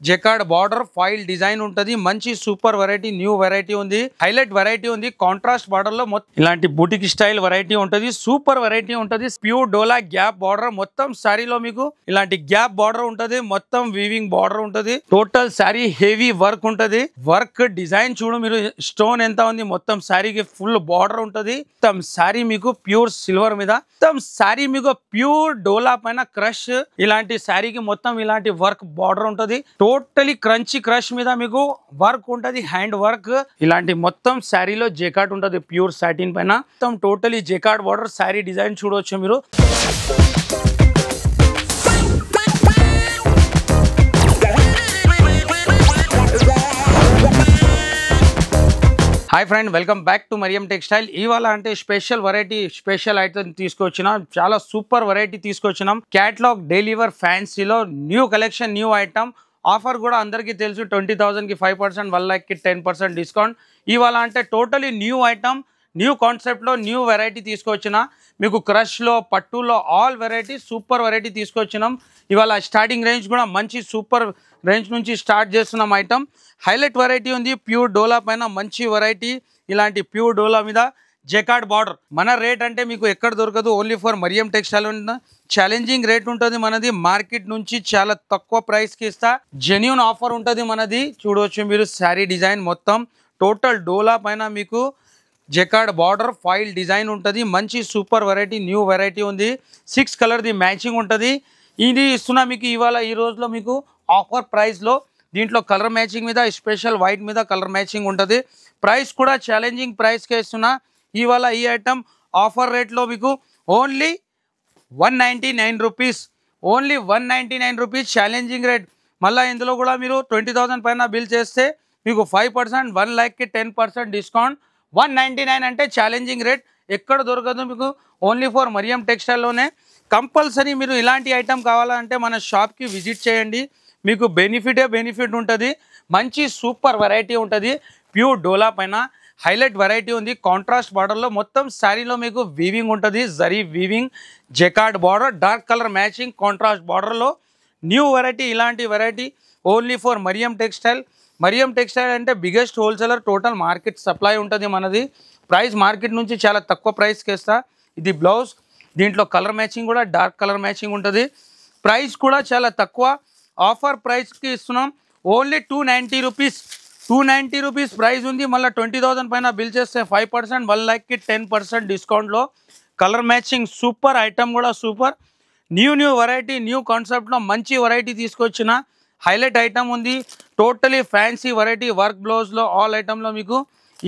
Jacquard border foil design ఉంటది. మంచి super variety, new variety ఉంది, హైలైట్ వెరైటీ ఉంది. కాంట్రాస్ట్ బార్డర్ లో ఇలాంటి బూటిక్ స్టైల్ వెరైటీ ఉంటది, సూపర్ వెరైటీ ఉంటది. ప్యూర్ డోలా గ్యాప్ బార్డర్, మొత్తం శారీలో మీకు ఇలాంటి గ్యాప్ బార్డర్ ఉంటది, మొత్తం వీవింగ్ బార్డర్ ఉంటది. టోటల్ శారీ హెవీ వర్క్ ఉంటది. వర్క్ డిజైన్ చూడు మీరు, స్టోన్ ఎంత ఉంది, మొత్తం శారీకి ఫుల్ బార్డర్ ఉంటది. మొత్తం శారీ మీకు ప్యూర్ సిల్వర్ మీద, మొత్తం శారీ మీకు ప్యూర్ డోలా పైన క్రష్. ఇలాంటి శారీకి మొత్తం ఇలాంటి వర్క్ బార్డర్ ఉంటది. టోటలీ క్రంచీ క్రష్ మీద మీకు వర్క్ ఉంటది, హ్యాండ్ వర్క్. ఇలాంటి మొత్తం శారీలో జెకార్డ్ ఉంటది, ప్యూర్ సాటిన్ పైన మొత్తం totally jacquard border. Sari design చూడవచ్చు మీరు. Hi friend, welcome back to Mariyam textile. ఇవాళ అంటే స్పెషల్ వెరైటీ, స్పెషల్ ఐటమ్ తీసుకొచ్చినాం. చాలా సూపర్ వెరైటీ తీసుకొచ్చినాం. క్యాటలాగ్ డెలివర్ ఫ్యాన్సీలో new collection, new item. Offer కూడా అందరికీ తెలుసు, 20,000కి 5%, 1 lakh కి 10% డిస్కౌంట్. ఇవాళ అంటే టోటలీ న్యూ ఐటమ్, న్యూ కాన్సెప్ట్లో న్యూ వెరైటీ తీసుకొచ్చిన. మీకు క్రష్లో, పట్టులో ఆల్ వెరైటీ, సూపర్ వెరైటీ తీసుకొచ్చినాం. ఇవాళ స్టార్టింగ్ రేంజ్ కూడా మంచి సూపర్ రేంజ్ నుంచి స్టార్ట్ చేస్తున్నాం ఐటమ్. హైలైట్ వెరైటీ ఉంది, ప్యూర్ డోలా పైన మంచి వెరైటీ. ఇలాంటి ప్యూర్ డోలా మీద జెకార్డ్ బార్డర్. మన రేట్ అంటే మీకు ఎక్కడ దొరకదు, only for Mariam textile. Challenging rate ఉంటుంది మనది, మార్కెట్ నుంచి చాలా తక్కువ ప్రైస్కి ఇస్తా. జెన్యూన్ ఆఫర్ ఉంటుంది మనది. చూడవచ్చు మీరు శారీ డిజైన్ మొత్తం టోటల్ డోలా పైన మీకు జెకార్డ్ బార్డర్ ఫాయిల్ డిజైన్ ఉంటుంది. మంచి సూపర్ వెరైటీ, న్యూ వెరైటీ ఉంది. 6 కలర్ది మ్యాచింగ్ ఉంటుంది. ఇది ఇస్తున్నా మీకు ఇవాళ ఈ రోజులో మీకు ఆఫర్ ప్రైస్లో. దీంట్లో కలర్ మ్యాచింగ్ మీద, స్పెషల్ వైట్ మీద కలర్ మ్యాచింగ్ ఉంటుంది. ప్రైస్ కూడా ఛాలెంజింగ్ ప్రైస్కే ఇస్తున్నా. ఇవాళ ఈ ఐటమ్ ఆఫర్ రేట్లో మీకు only 199 rupees, only 199 rupees challenging rate. మళ్ళీ ఇందులో కూడా మీరు 20,000 పైన బిల్ చేస్తే మీకు 5%, 1 lakh కి 10% డిస్కౌంట్. 199 అంటే ఛాలెంజింగ్ రేట్, ఎక్కడ దొరకదు మీకు, ఓన్లీ ఫర్ మరియం టెక్స్టైల్లోనే. కంపల్సరీ మీరు ఇలాంటి ఐటమ్ కావాలంటే మన షాప్కి విజిట్ చేయండి. మీకు బెనిఫిట్ ఉంటుంది. మంచి సూపర్ వెరైటీ ఉంటుంది, ప్యూర్ డోలా పైన హైలైట్ వెరైటీ ఉంది. కాంట్రాస్ట్ బార్డర్లో మొత్తం శారీలో మీకు వీవింగ్ ఉంటుంది, zari weaving, jacquard border, dark colour matching, contrast బార్డర్లో న్యూ వెరైటీ. ఇలాంటి variety only for Mariam textile. Mariyam textile అంటే biggest wholesaler, total market supply ఉంటుంది మనది. ప్రైస్ మార్కెట్ నుంచి చాలా తక్కువ ప్రైస్కి ఇస్తా. ఇది బ్లౌజ్, దీంట్లో కలర్ మ్యాచింగ్ కూడా డార్క్ కలర్ మ్యాచింగ్ ఉంటుంది. ప్రైస్ కూడా చాలా తక్కువ, ఆఫర్ ప్రైస్కి ఇస్తున్నాం. ఓన్లీ 290 రూపీస్, 290 రూపీస్ ప్రైస్ ఉంది. మళ్ళీ 20,000 పైన బిల్ చేస్తే 5%, 1 lakh కి 10% డిస్కౌంట్లో. కలర్ మ్యాచింగ్ సూపర్, ఐటమ్ కూడా సూపర్. న్యూ వెరైటీ, న్యూ కాన్సెప్ట్లో మంచి వెరైటీ తీసుకొచ్చిన. హైలైట్ ఐటమ్ ఉంది, టోటలీ ఫ్యాన్సీ వెరైటీ. వర్క్ బ్లౌజ్లో ఆల్ ఐటమ్లో మీకు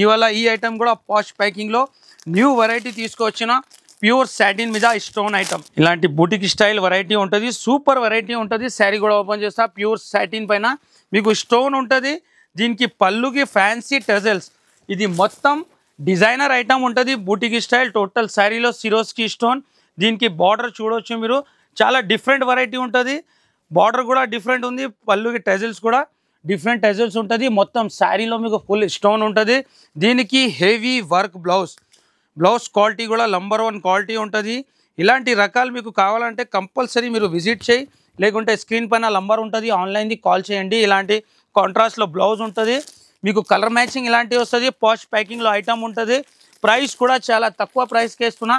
ఇవాళ ఈ ఐటమ్ కూడా పాష్ ప్యాకింగ్లో న్యూ వెరైటీ తీసుకొచ్చిన. ప్యూర్ సాటిన్ మీద స్టోన్ ఐటమ్. ఇలాంటి బూటిక్ స్టైల్ వెరైటీ ఉంటుంది, సూపర్ వెరైటీ ఉంటుంది. శారీ కూడా ఓపెన్ చేస్తా. ప్యూర్ సాటిన్ పైన మీకు స్టోన్ ఉంటుంది. దీనికి పళ్ళుకి ఫ్యాన్సీ టెజల్స్. ఇది మొత్తం డిజైనర్ ఐటమ్ ఉంటుంది, బూటిక్ స్టైల్. టోటల్ శారీలో సిరోస్కి స్టోన్. దీనికి బార్డర్ చూడవచ్చు మీరు, చాలా డిఫరెంట్ వెరైటీ ఉంటుంది. బార్డర్ కూడా డిఫరెంట్ ఉంది, పళ్ళుకి టెజల్స్ కూడా డిఫరెంట్ టెజల్స్ ఉంటుంది. మొత్తం శారీలో మీకు ఫుల్ స్టోన్ ఉంటుంది. దీనికి heavy work blouse. Blouse quality కూడా నంబర్ 1 క్వాలిటీ ఉంటుంది. ఇలాంటి రకాలు మీకు కావాలంటే కంపల్సరీ మీరు విజిట్ చేయి, లేకుంటే స్క్రీన్ పైన నంబర్ ఉంటుంది, ఆన్లైన్ది కాల్ చేయండి. ఇలాంటి కాంట్రాస్ట్లో బ్లౌజ్ ఉంటుంది, మీకు కలర్ మ్యాచింగ్ ఇలాంటివి వస్తుంది. పాష్ ప్యాకింగ్లో ఐటమ్ ఉంటుంది. ప్రైస్ కూడా చాలా తక్కువ ప్రైస్కి ఇస్తున్నా.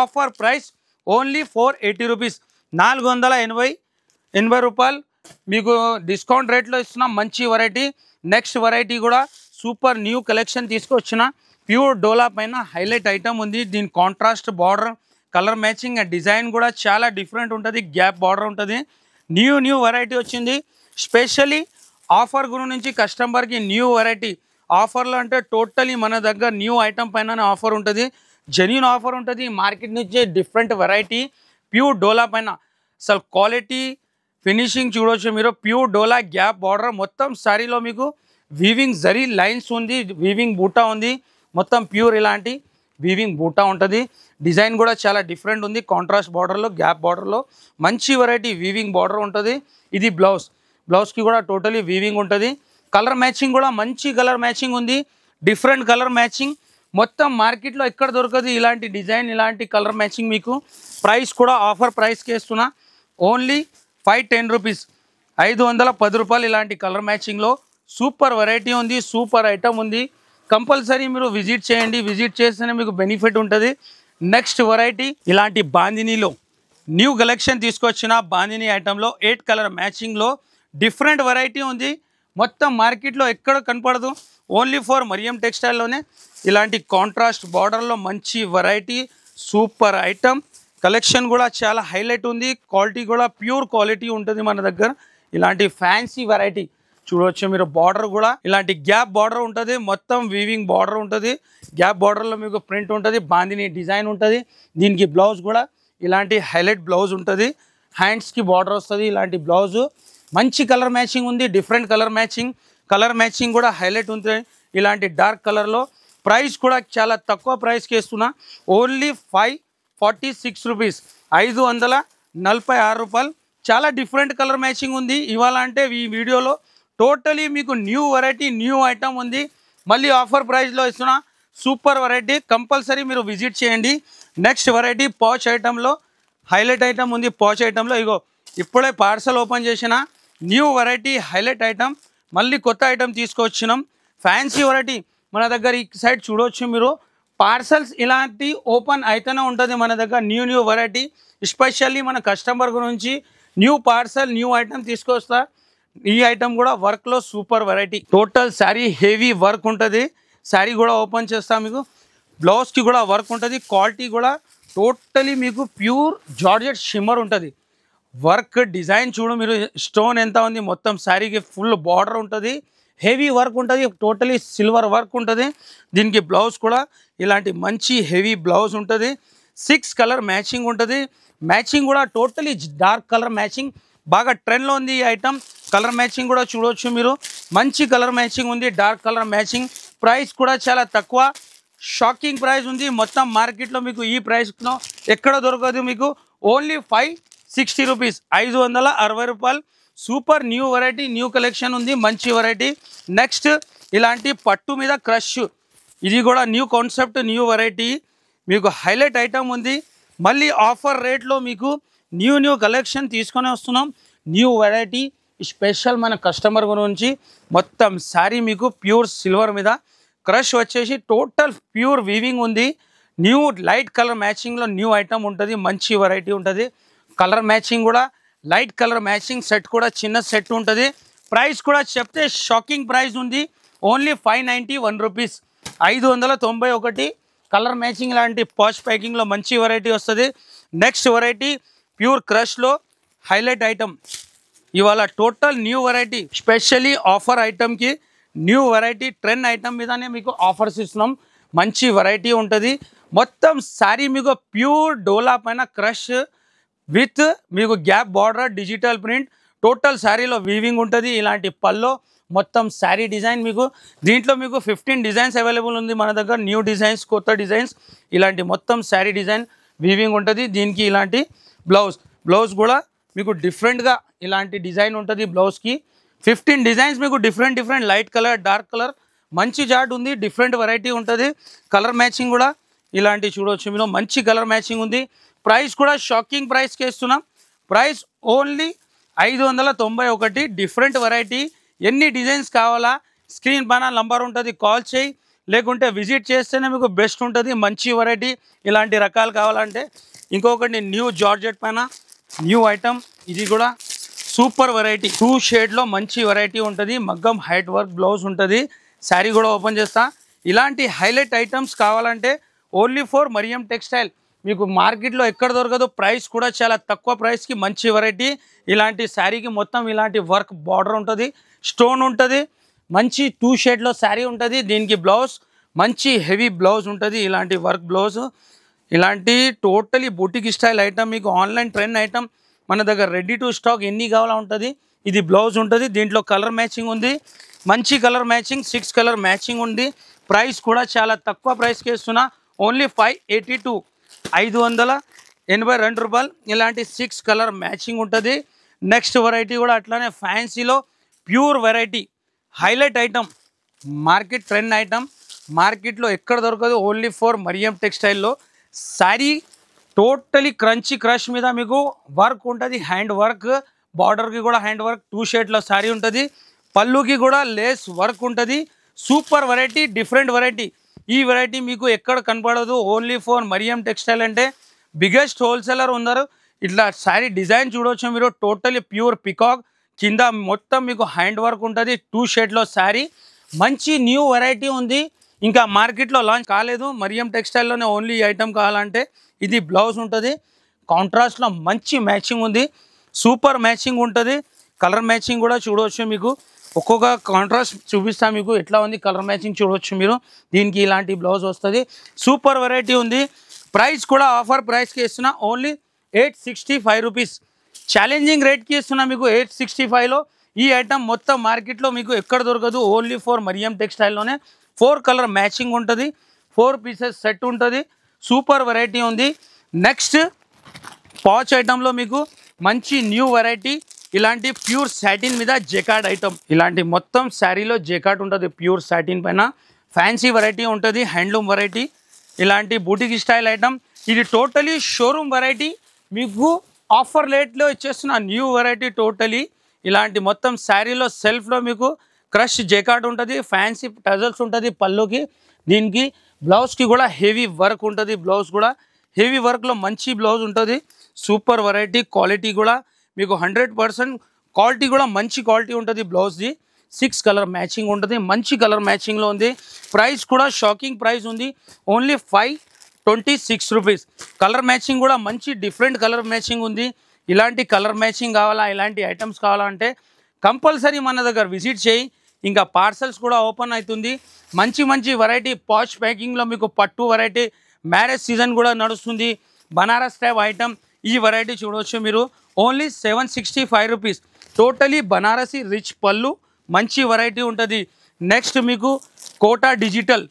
ఆఫర్ ప్రైస్ ఓన్లీ 480 రూపీస్, 480 రూపాయలు మీకు డిస్కౌంట్ రేట్లో ఇస్తున్నాం. మంచి వెరైటీ. నెక్స్ట్ వెరైటీ కూడా సూపర్ న్యూ కలెక్షన్ తీసుకొచ్చిన. ప్యూర్ డోలా పైన హైలైట్ ఐటమ్ ఉంది. దీని contrast border, colour matching, design కూడా చాలా డిఫరెంట్ ఉంటుంది. గ్యాప్ బార్డర్ ఉంటుంది. న్యూ వెరైటీ వచ్చింది. స్పెషల్లీ ఆఫర్ గురించి కస్టమర్కి న్యూ వెరైటీ. ఆఫర్లో అంటే టోటలీ మన దగ్గర న్యూ ఐటమ్ పైన ఆఫర్ ఉంటుంది, జెన్యూన్ ఆఫర్ ఉంటుంది. మార్కెట్ నుంచి డిఫరెంట్ వెరైటీ, ప్యూర్ డోలా పైన అసలు క్వాలిటీ ఫినిషింగ్ చూడవచ్చు మీరు. ప్యూర్ డోలా గ్యాప్ బార్డర్, మొత్తం శారీలో మీకు వీవింగ్ జరీ లైన్స్ ఉంది, వీవింగ్ బూటా ఉంది. మొత్తం ప్యూర్ ఇలాంటి వీవింగ్ బూటా ఉంటుంది. డిజైన్ కూడా చాలా డిఫరెంట్ ఉంది. కాంట్రాస్ట్ బార్డర్లో, గ్యాప్ బార్డర్లో మంచి వెరైటీ వీవింగ్ బార్డర్ ఉంటుంది. ఇది బ్లౌజ్, బ్లౌజ్కి కూడా టోటలీ వీవింగ్ ఉంటుంది. కలర్ మ్యాచింగ్ కూడా మంచి కలర్ మ్యాచింగ్ ఉంది, డిఫరెంట్ కలర్ మ్యాచింగ్. మొత్తం మార్కెట్లో ఎక్కడ దొరకదు ఇలాంటి డిజైన్, ఇలాంటి కలర్ మ్యాచింగ్ మీకు. ప్రైస్ కూడా ఆఫర్ ప్రైస్కి ఇస్తున్నా. ఓన్లీ 510 రూపీస్, 510 రూపాయలు. ఇలాంటి కలర్ మ్యాచింగ్లో సూపర్ వెరైటీ ఉంది, సూపర్ ఐటమ్ ఉంది. కంపల్సరీ మీరు విజిట్ చేయండి, విజిట్ చేస్తేనే మీకు బెనిఫిట్ ఉంటుంది. నెక్స్ట్ వెరైటీ ఇలాంటి బాందినీలో న్యూ కలెక్షన్ తీసుకొచ్చిన బాందినీ ఐటెంలో 8 కలర్ మ్యాచింగ్లో డిఫరెంట్ వెరైటీ ఉంది. మొత్తం మార్కెట్లో ఎక్కడ కనపడదు, ఓన్లీ ఫర్ మరియం టెక్స్టైల్లోనే. ఇలాంటి కాంట్రాస్ట్ బార్డర్లో మంచి వెరైటీ, సూపర్ ఐటమ్. కలెక్షన్ కూడా చాలా హైలైట్ ఉంది, క్వాలిటీ కూడా ప్యూర్ క్వాలిటీ ఉంటుంది మన దగ్గర. ఇలాంటి ఫ్యాన్సీ వెరైటీ చూడవచ్చు మీరు. బార్డర్ కూడా ఇలాంటి గ్యాప్ బార్డర్ ఉంటుంది, మొత్తం వీవింగ్ బార్డర్ ఉంటుంది. గ్యాప్ బార్డర్లో మీకు ప్రింట్ ఉంటుంది, బాందిని డిజైన్ ఉంటుంది. దీనికి బ్లౌజ్ కూడా ఇలాంటి హైలైట్ బ్లౌజ్ ఉంటుంది, హ్యాండ్స్కి బార్డర్ వస్తుంది. ఇలాంటి బ్లౌజు మంచి కలర్ మ్యాచింగ్ ఉంది, different colour matching. Colour matching కూడా హైలైట్ ఉంటుంది. ఇలాంటి డార్క్ కలర్లో ప్రైస్ కూడా చాలా తక్కువ ప్రైస్కి ఇస్తున్నా, ఓన్లీ 546 రూపీస్, 546 రూపాయలు. చాలా డిఫరెంట్ కలర్ మ్యాచింగ్ ఉంది. ఇవాళ అంటే ఈ వీడియోలో టోటలీ మీకు న్యూ వెరైటీ, న్యూ ఐటమ్ ఉంది. మళ్ళీ ఆఫర్ ప్రైస్లో ఇస్తున్నా, సూపర్ వెరైటీ. కంపల్సరీ మీరు విజిట్ చేయండి. నెక్స్ట్ వెరైటీ పాచ్ ఐటెంలో హైలైట్ ఐటమ్ ఉంది. పాచ్ ఐటెంలో ఇగో ఇప్పుడే పార్సల్ ఓపెన్ చేసిన న్యూ వెరైటీ హైలైట్ ఐటమ్, మళ్ళీ కొత్త ఐటమ్ తీసుకొచ్చినాం. ఫ్యాన్సీ వెరైటీ మన దగ్గర ఈ సైడ్ చూడవచ్చు మీరు. పార్సల్స్ ఇలాంటి ఓపెన్ అయితేనే ఉంటుంది మన దగ్గర. న్యూ వెరైటీ ఎస్పెషల్లీ మన కస్టమర్ గురించి న్యూ పార్సల్, న్యూ ఐటమ్ తీసుకొస్తా. ఈ ఐటమ్ కూడా వర్క్లో super variety. Total sari heavy work ఉంటుంది. శారీ కూడా ఓపెన్ చేస్తా మీకు. బ్లౌజ్కి కూడా వర్క్ ఉంటుంది. క్వాలిటీ కూడా టోటలీ మీకు ప్యూర్ జార్జెట్ షిమ్మర్ ఉంటుంది. వర్క్ డిజైన్ చూడు మీరు, స్టోన్ ఎంత ఉంది, మొత్తం శారీకి ఫుల్ బార్డర్ ఉంటుంది, హెవీ వర్క్ ఉంటుంది, టోటలీ సిల్వర్ వర్క్ ఉంటుంది. దీనికి బ్లౌజ్ కూడా ఇలాంటి మంచి హెవీ బ్లౌజ్ ఉంటుంది. 6 కలర్ మ్యాచింగ్ ఉంటుంది. మ్యాచింగ్ కూడా టోటలీ డార్క్ కలర్ మ్యాచింగ్, బాగా ట్రెండ్లో ఉంది ఈ ఐటమ్. కలర్ మ్యాచింగ్ కూడా చూడవచ్చు మీరు, మంచి కలర్ మ్యాచింగ్ ఉంది, డార్క్ కలర్ మ్యాచింగ్. ప్రైస్ కూడా చాలా తక్కువ, షాకింగ్ ప్రైస్ ఉంది. మొత్తం మార్కెట్లో మీకు ఈ ప్రైస్లో ఎక్కడ దొరకదు మీకు. ఓన్లీ 560 రూపీస్, 560 రూపాయలు. Super new variety, new collection ఉంది, మంచి వెరైటీ. నెక్స్ట్ ఇలాంటి పట్టు మీద క్రష్, ఇది కూడా న్యూ కాన్సెప్ట్, న్యూ వెరైటీ, మీకు హైలైట్ ఐటమ్ ఉంది. మళ్ళీ ఆఫర్ రేట్లో మీకు న్యూ కలెక్షన్ తీసుకొని వస్తున్నాం. న్యూ వెరైటీ స్పెషల్ మన కస్టమర్ గురించి. మొత్తం శారీ మీకు ప్యూర్ సిల్వర్ మీద క్రష్ వచ్చేసి టోటల్ ప్యూర్ వీవింగ్ ఉంది. న్యూ లైట్ కలర్ మ్యాచింగ్లో న్యూ ఐటమ్ ఉంటుంది, మంచి వెరైటీ ఉంటుంది. కలర్ మ్యాచింగ్ కూడా లైట్ కలర్ మ్యాచింగ్ సెట్ కూడా చిన్న సెట్ ఉంటుంది. ప్రైస్ కూడా చెప్తే షాకింగ్ ప్రైస్ ఉంది, ఓన్లీ 591 రూపీస్, 591. కలర్ మ్యాచింగ్ లాంటి పాష్ ప్యాకింగ్లో మంచి వెరైటీ వస్తుంది. నెక్స్ట్ వెరైటీ ప్యూర్ క్రష్లో హైలైట్ ఐటమ్. ఇవాళ total new variety, specially offer ఐటమ్కి న్యూ వెరైటీ ట్రెండ్ ఐటమ్ మీదనే మీకు ఆఫర్స్ ఇస్తున్నాం. మంచి వెరైటీ ఉంటుంది. మొత్తం శారీ మీకు ప్యూర్ డోలా పైన క్రష్ విత్ మీకు gap border, digital print, total శారీలో వీవింగ్ ఉంటుంది. ఇలాంటి పల్లో మొత్తం శారీ డిజైన్ మీకు. దీంట్లో మీకు 15 డిజైన్స్ అవైలబుల్ ఉంది మన దగ్గర, న్యూ డిజైన్స్, కొత్త డిజైన్స్. ఇలాంటి మొత్తం శారీ డిజైన్ వీవింగ్ ఉంటుంది. దీనికి ఇలాంటి బ్లౌజ్ కూడా మీకు డిఫరెంట్గా ఇలాంటి డిజైన్ ఉంటుంది. బ్లౌజ్కి 15 డిజైన్స్ మీకు different light colour, dark colour, మంచి జాట్ ఉంది, డిఫరెంట్ వెరైటీ ఉంటుంది. కలర్ మ్యాచింగ్ కూడా ఇలాంటి చూడవచ్చు మీరు, మంచి కలర్ మ్యాచింగ్ ఉంది. ప్రైస్ కూడా షాకింగ్ ప్రైస్కి ఇస్తున్నాం. Price only 591. Different variety. ఎన్ని డిజైన్స్ కావాలా స్క్రీన్ పైన నంబర్ ఉంటుంది, కాల్ చేయి, లేకుంటే విజిట్ చేస్తేనే మీకు బెస్ట్ ఉంటుంది. మంచి వెరైటీ ఇలాంటి రకాలు కావాలంటే. ఇంకొకటి న్యూ జార్జెట్ పైన న్యూ ఐటమ్, ఇది కూడా సూపర్ వెరైటీ. 2 షేడ్లో మంచి వెరైటీ ఉంటుంది. మగ్గం హైట్ వర్క్ బ్లౌజ్ ఉంటుంది. శారీ కూడా ఓపెన్ చేస్తా. ఇలాంటి హైలైట్ ఐటమ్స్ కావాలంటే ఓన్లీ ఫర్ మరియం టెక్స్టైల్. మీకు మార్కెట్లో ఎక్కడ దొరకదు. ప్రైస్ కూడా చాలా తక్కువ ప్రైస్కి మంచి వెరైటీ. ఇలాంటి శారీకి మొత్తం ఇలాంటి వర్క్ బార్డర్ ఉంటుంది, స్టోన్ ఉంటుంది, మంచి 2 షేడ్లో శారీ ఉంటుంది. దీనికి బ్లౌజ్ మంచి హెవీ బ్లౌజ్ ఉంటుంది, ఇలాంటి వర్క్ బ్లౌజ్. ఇలాంటి టోటలీ బూటిక్ స్టైల్ ఐటమ్, మీకు ఆన్లైన్ ట్రెండ్ ఐటమ్ మన దగ్గర రెడీ టు స్టాక్ ఎన్ని కావాలా ఉంటుంది. ఇది బ్లౌజ్ ఉంటుంది. దీంట్లో కలర్ మ్యాచింగ్ ఉంది, మంచి కలర్ మ్యాచింగ్, 6 కలర్ మ్యాచింగ్ ఉంది. ప్రైస్ కూడా చాలా తక్కువ ప్రైస్కి ఇస్తున్నా, ఓన్లీ 582, 582 రూపాయలు. ఇలాంటి 6 కలర్ మ్యాచింగ్ ఉంటుంది. నెక్స్ట్ వెరైటీ కూడా అట్లానే ఫ్యాన్సీలో pure variety highlight item, market trend item, మార్కెట్లో ఎక్కడ దొరకదు, ఓన్లీ ఫర్ మరియం టెక్స్టైల్లో. శారీ టోటలీ క్రంచీ క్రష్ మీద మీకు వర్క్ ఉంటుంది, హ్యాండ్ వర్క్, బార్డర్ కి కూడా హ్యాండ్ వర్క్ 2 షేడ్ లో సారీ ఉంటది పళ్ళుకి కూడా లేస్ వర్క్ ఉంటది సూపర్ వెరైటీ డిఫరెంట్ వెరైటీ ఈ వెరైటీ మీకు ఎక్కడ కనపడదు ఓన్లీ ఫర్ మరియం టెక్స్టైల్ అంటే బిగ్గెస్ట్ హోల్సేలర్ ఉన్నారు ఇట్లా సారీ డిజైన్ చూడొచ్చు మీరు టోటల్లీ ప్యూర్ పికాక్ కింద మొత్తం మీకు హ్యాండ్ వర్క్ ఉంటుంది 2 షేడ్ లో సారీ మంచి న్యూ వెరైటీ ఉంది ఇంకా మార్కెట్ లో లాంచ్ కాలేదు మరియం టెక్స్టైల్ లోనే ఓన్లీ ఈ ఐటమ్ కావాలంటే ఇది బ్లౌజ్ ఉంటుంది కాంట్రాస్ట్ లో మంచి మ్యాచింగ్ ఉంది సూపర్ మ్యాచింగ్ ఉంటుంది కలర్ మ్యాచింగ్ కూడా చూడవచ్చు మీకు ఒక్కొక్క కాంట్రాస్ట్ చూపిస్తా మీకు ఎట్లా ఉంది కలర్ మ్యాచింగ్ చూడవచ్చు మీరు దీనికి ఇలాంటి బ్లౌజ్ వస్తుంది సూపర్ వెరైటీ ఉంది ప్రైస్ కూడా ఆఫర్ ప్రైస్ కి ఇస్తున్నా ఓన్లీ 865 రూపీస్ ఛాలెంజింగ్ రేట్ కి ఇస్తున్నా మీకు 865 లో ఈ ఐటమ్ మొత్తం మార్కెట్ లో మీకు ఎక్కడ దొరకదు ఓన్లీ ఫర్ మరియం టెక్స్టైల్ లోనే 4 కలర్ మ్యాచింగ్ ఉంటుంది 4 పీసెస్ సెట్ ఉంటుంది సూపర్ వెరైటీ ఉంది నెక్స్ట్ పాచ్ ఐటమ్ లో మీకు మంచి న్యూ వెరైటీ ఇలాంటి ప్యూర్ సాటిన్ మీద జెకార్డ్ ఐటమ్ ఇలాంటి మొత్తం శారీలో జెకార్డ్ ఉంటుంది ప్యూర్ సాటిన్ పైన ఫ్యాన్సీ వెరైటీ ఉంటుంది హ్యాండ్లూమ్ వెరైటీ ఇలాంటి బూటిక్ స్టైల్ ఐటమ్ ఇది టోటలీ షోరూమ్ వెరైటీ మీకు ఆఫర్ రేట్లో ఇచ్చేస్తున్న న్యూ వెరైటీ టోటలీ ఇలాంటి మొత్తం శారీలో సెల్ఫ్లో మీకు క్రష్ జెకార్డ్ ఉంటుంది ఫ్యాన్సీ టజల్స్ ఉంటుంది పళ్ళుకి దీనికి బ్లౌజ్కి కూడా హెవీ వర్క్ ఉంటుంది బ్లౌజ్ కూడా హెవీ వర్క్లో మంచి బ్లౌజ్ ఉంటుంది సూపర్ వెరైటీ క్వాలిటీ కూడా మీకు 100% క్వాలిటీ కూడా మంచి క్వాలిటీ ఉంటుంది బ్లౌజ్ది 6 కలర్ మ్యాచింగ్ ఉంటుంది మంచి కలర్ మ్యాచింగ్లో ఉంది ప్రైస్ కూడా షాకింగ్ ప్రైస్ ఉంది ఓన్లీ 526 రూపీస్ కలర్ మ్యాచింగ్ కూడా మంచి డిఫరెంట్ కలర్ మ్యాచింగ్ ఉంది ఇలాంటి కలర్ మ్యాచింగ్ కావాలా ఇలాంటి ఐటమ్స్ కావాలంటే కంపల్సరీ మన దగ్గర విజిట్ చేయి ఇంకా పార్సల్స్ కూడా ఓపెన్ అవుతుంది మంచి మంచి వెరైటీ పాచ్ ప్యాకింగ్లో మీకు పట్టు వెరైటీ మ్యారేజ్ సీజన్ కూడా నడుస్తుంది బనారస్ టైప్ ఐటమ్ ఈ వెరైటీ చూడవచ్చు మీరు only 765 rupees totally Banarasi rich పళ్ళు మంచి వెరైటీ ఉంటుంది నెక్స్ట్ మీకు కోటా డిజిటల్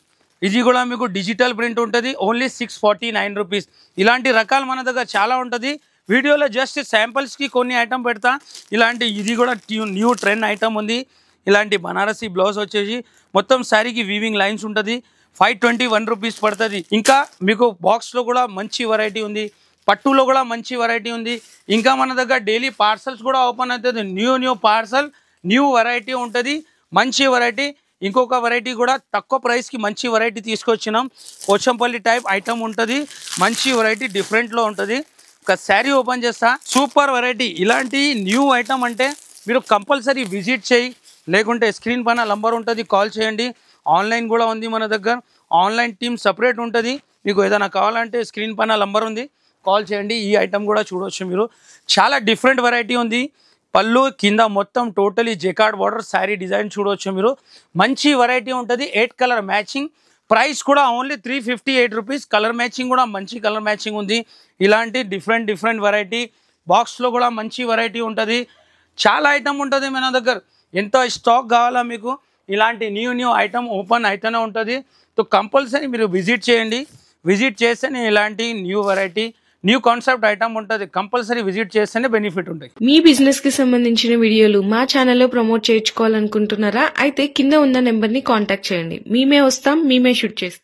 ఇది కూడా మీకు డిజిటల్ ప్రింట్ ఉంటుంది ఓన్లీ 649 రూపీస్ ఇలాంటి రకాలు మన దగ్గర చాలా ఉంటుంది వీడియోలో జస్ట్ శాంపిల్స్కి కొన్ని ఐటమ్ పెడతా ఇలాంటి ఇది కూడా న్యూ ట్రెండ్ ఐటమ్ ఉంది ఇలాంటి బనారసీ బ్లౌజ్ వచ్చేసి మొత్తం శారీకి వీవింగ్ లైన్స్ ఉంటుంది 521 రూపీస్ పడుతుంది ఇంకా మీకు బాక్స్లో కూడా మంచి వెరైటీ ఉంది పట్టులో కూడా మంచి వెరైటీ ఉంది ఇంకా మన దగ్గర డైలీ పార్సల్స్ కూడా ఓపెన్ అవుతుంది న్యూ పార్సల్ న్యూ వెరైటీ ఉంటుంది మంచి వెరైటీ ఇంకొక వెరైటీ కూడా తక్కువ ప్రైస్కి మంచి వెరైటీ తీసుకొచ్చినాం పోచంపల్లి టైప్ ఐటమ్ ఉంటుంది మంచి వెరైటీ డిఫరెంట్లో ఉంటుంది ఒక శారీ ఓపెన్ చేస్తా సూపర్ వెరైటీ ఇలాంటి న్యూ ఐటమ్ అంటే మీరు కంపల్సరీ విజిట్ చేయి లేకుంటే స్క్రీన్ పైన నంబర్ ఉంటుంది కాల్ చేయండి ఆన్లైన్ కూడా ఉంది మన దగ్గర ఆన్లైన్ టీమ్ సపరేట్ ఉంటుంది మీకు ఏదైనా కావాలంటే స్క్రీన్ పైన నంబర్ ఉంది కాల్ చేయండి ఈ ఐటమ్ కూడా చూడవచ్చు మీరు చాలా డిఫరెంట్ వెరైటీ ఉంది పళ్ళు కింద మొత్తం totally jacquard border sari design చూడవచ్చు మీరు మంచి వెరైటీ ఉంటుంది 8 కలర్ మ్యాచింగ్ ప్రైస్ కూడా ఓన్లీ 358 రూపీస్ కలర్ మ్యాచింగ్ కూడా మంచి కలర్ మ్యాచింగ్ ఉంది ఇలాంటి డిఫరెంట్ వెరైటీ బాక్స్లో కూడా మంచి వెరైటీ ఉంటుంది చాలా ఐటమ్ ఉంటుంది మన దగ్గర ఎంత స్టాక్ కావాలా మీకు ఇలాంటి న్యూ ఐటమ్ ఓపెన్ అయితేనే ఉంటుంది సో కంపల్సరీ మీరు విజిట్ చేయండి విజిట్ చేస్తేనే ఇలాంటి new variety new concept item ఉంటుంది కంపల్సరీ విజిట్ చేస్తేనే బెనిఫిట్ ఉంటాయి మీ బిజినెస్ కి సంబంధించిన వీడియోలు మా ఛానల్లో ప్రమోట్ చేయించుకోవాలనుకుంటున్నారా అయితే కింద ఉన్న నెంబర్ ని కాంటాక్ట్ చేయండి మేమే వస్తాం మేమే షూట్ చేస్తాం